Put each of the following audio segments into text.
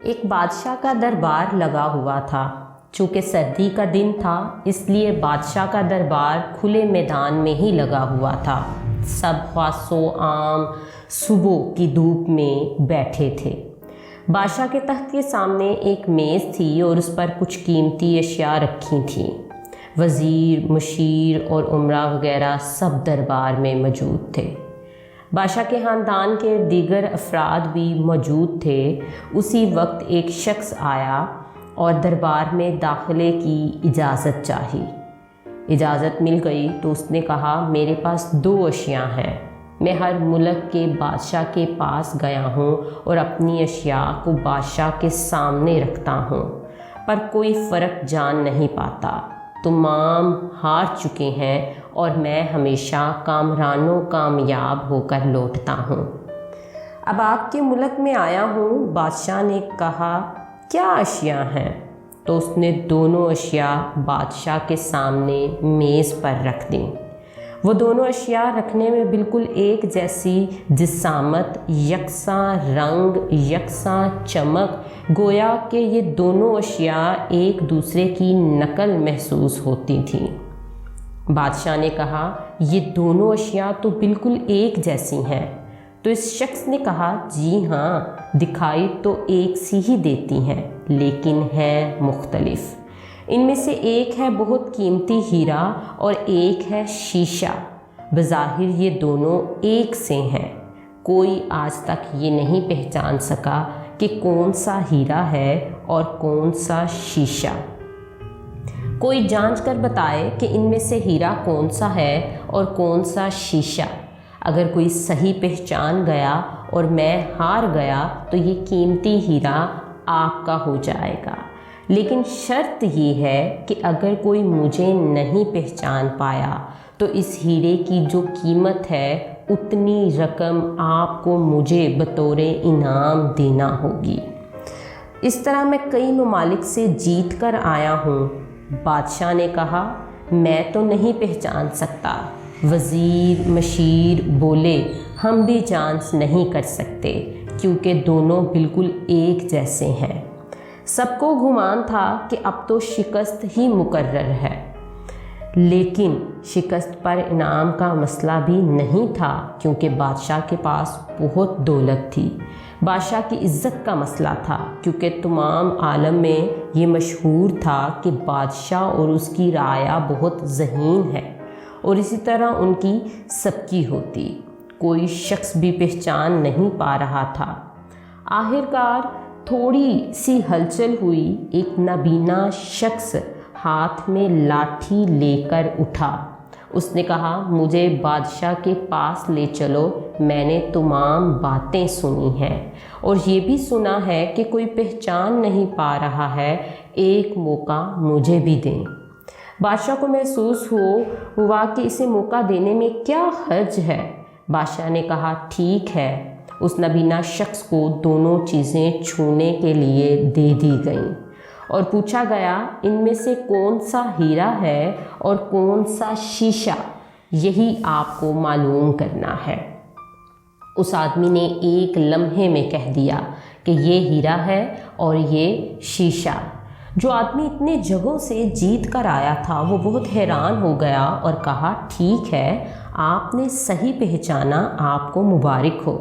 ایک بادشاہ کا دربار لگا ہوا تھا۔ چونکہ سردی کا دن تھا اس لیے بادشاہ کا دربار کھلے میدان میں ہی لگا ہوا تھا۔ سب خاص و عام صبح کی دھوپ میں بیٹھے تھے۔ بادشاہ کے تخت کے سامنے ایک میز تھی اور اس پر کچھ قیمتی اشیاء رکھی تھیں۔ وزیر، مشیر اور امراء وغیرہ سب دربار میں موجود تھے۔ بادشاہ کے خاندان کے دیگر افراد بھی موجود تھے۔ اسی وقت ایک شخص آیا اور دربار میں داخلے کی اجازت چاہی۔ اجازت مل گئی تو اس نے کہا، میرے پاس 2 اشیاء ہیں۔ میں ہر ملک کے بادشاہ کے پاس گیا ہوں اور اپنی اشیاء کو بادشاہ کے سامنے رکھتا ہوں، پر کوئی فرق جان نہیں پاتا۔ تمام ہار چکے ہیں اور میں ہمیشہ کامرانوں کامیاب ہو کر لوٹتا ہوں۔ اب آپ کے ملک میں آیا ہوں۔ بادشاہ نے کہا، کیا اشیاء ہیں؟ تو اس نے دونوں اشیاء بادشاہ کے سامنے میز پر رکھ دیں۔ وہ دونوں اشیاء رکھنے میں بالکل ایک جیسی جسامت، یکساں رنگ، یکساں چمک، گویا کہ یہ دونوں اشیاء ایک دوسرے کی نقل محسوس ہوتی تھیں۔ بادشاہ نے کہا، یہ دونوں اشیاء تو بالکل ایک جیسی ہیں۔ تو اس شخص نے کہا، جی ہاں، دکھائی تو ایک سی ہی دیتی ہیں لیکن ہیں مختلف۔ ان میں سے ایک ہے بہت قیمتی ہیرا اور ایک ہے شیشہ۔ بظاہر یہ دونوں ایک سے ہیں۔ کوئی آج تک یہ نہیں پہچان سکا کہ کون سا ہیرا ہے اور کون سا شیشہ۔ کوئی جانچ کر بتائے کہ ان میں سے ہیرا کون سا ہے اور کون سا شیشہ۔ اگر کوئی صحیح پہچان گیا اور میں ہار گیا تو یہ قیمتی ہیرا آپ کا ہو جائے گا، لیکن شرط یہ ہے کہ اگر کوئی مجھے نہیں پہچان پایا تو اس ہیرے کی جو قیمت ہے اتنی رقم آپ کو مجھے بطور انعام دینا ہوگی۔ اس طرح میں کئی ممالک سے جیت کر آیا ہوں۔ بادشاہ نے کہا، میں تو نہیں پہچان سکتا۔ وزیر، مشیر بولے، ہم بھی جانچ نہیں کر سکتے کیونکہ دونوں بالکل ایک جیسے ہیں۔ سب کو گمان تھا کہ اب تو شکست ہی مقرر ہے، لیکن شکست پر انعام کا مسئلہ بھی نہیں تھا کیونکہ بادشاہ کے پاس بہت دولت تھی۔ بادشاہ کی عزت کا مسئلہ تھا کیونکہ تمام عالم میں یہ مشہور تھا کہ بادشاہ اور اس کی رعایا بہت ذہین ہے اور اسی طرح ان کی سب کی ہوتی۔ کوئی شخص بھی پہچان نہیں پا رہا تھا۔ آخرکار تھوڑی سی ہلچل ہوئی۔ ایک نابینا شخص ہاتھ میں لاٹھی لے کر اٹھا۔ اس نے کہا، مجھے بادشاہ کے پاس لے چلو، میں نے تمام باتیں سنی ہیں اور یہ بھی سنا ہے کہ کوئی پہچان نہیں پا رہا ہے، ایک موقع مجھے بھی دیں۔ بادشاہ کو محسوس ہوا کہ اسے موقع دینے میں کیا حرج ہے۔ بادشاہ نے کہا، ٹھیک ہے۔ اس نابینا شخص کو دونوں چیزیں چھونے کے لیے دے دی گئیں اور پوچھا گیا، ان میں سے کون سا ہیرا ہے اور کون سا شیشہ؟ یہی آپ کو معلوم کرنا ہے۔ اس آدمی نے ایک لمحے میں کہہ دیا کہ یہ ہیرا ہے اور یہ شیشہ۔ جو آدمی اتنے جگہوں سے جیت کر آیا تھا وہ بہت حیران ہو گیا اور کہا، ٹھیک ہے، آپ نے صحیح پہچانا، آپ کو مبارک ہو۔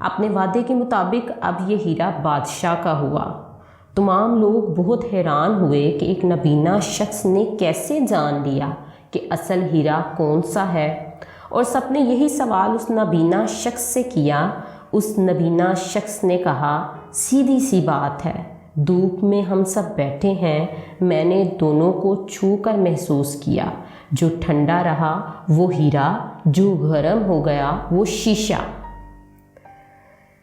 اپنے وعدے کے مطابق اب یہ ہیرا بادشاہ کا ہوا۔ تمام لوگ بہت حیران ہوئے کہ ایک نابینا شخص نے کیسے جان لیا کہ اصل ہیرا کون سا ہے، اور سب نے یہی سوال اس نابینا شخص سے کیا۔ اس نابینا شخص نے کہا، سیدھی سی بات ہے، دھوپ میں ہم سب بیٹھے ہیں، میں نے دونوں کو چھو کر محسوس کیا، جو ٹھنڈا رہا وہ ہیرا، جو گرم ہو گیا وہ شیشہ۔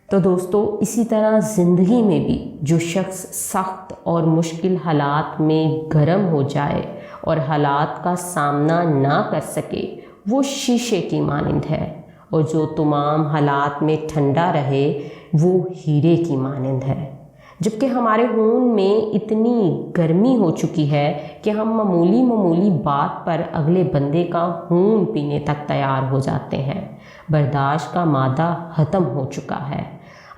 تو دوستو، اسی طرح زندگی میں بھی جو شخص سخت اور مشکل حالات میں گرم ہو جائے اور حالات کا سامنا نہ کر سکے وہ شیشے کی مانند ہے، اور جو تمام حالات میں ٹھنڈا رہے وہ ہیرے کی مانند ہے۔ جبکہ ہمارے خون میں اتنی گرمی ہو چکی ہے کہ ہم معمولی بات پر اگلے بندے کا خون پینے تک تیار ہو جاتے ہیں۔ برداشت کا مادہ ختم ہو چکا ہے۔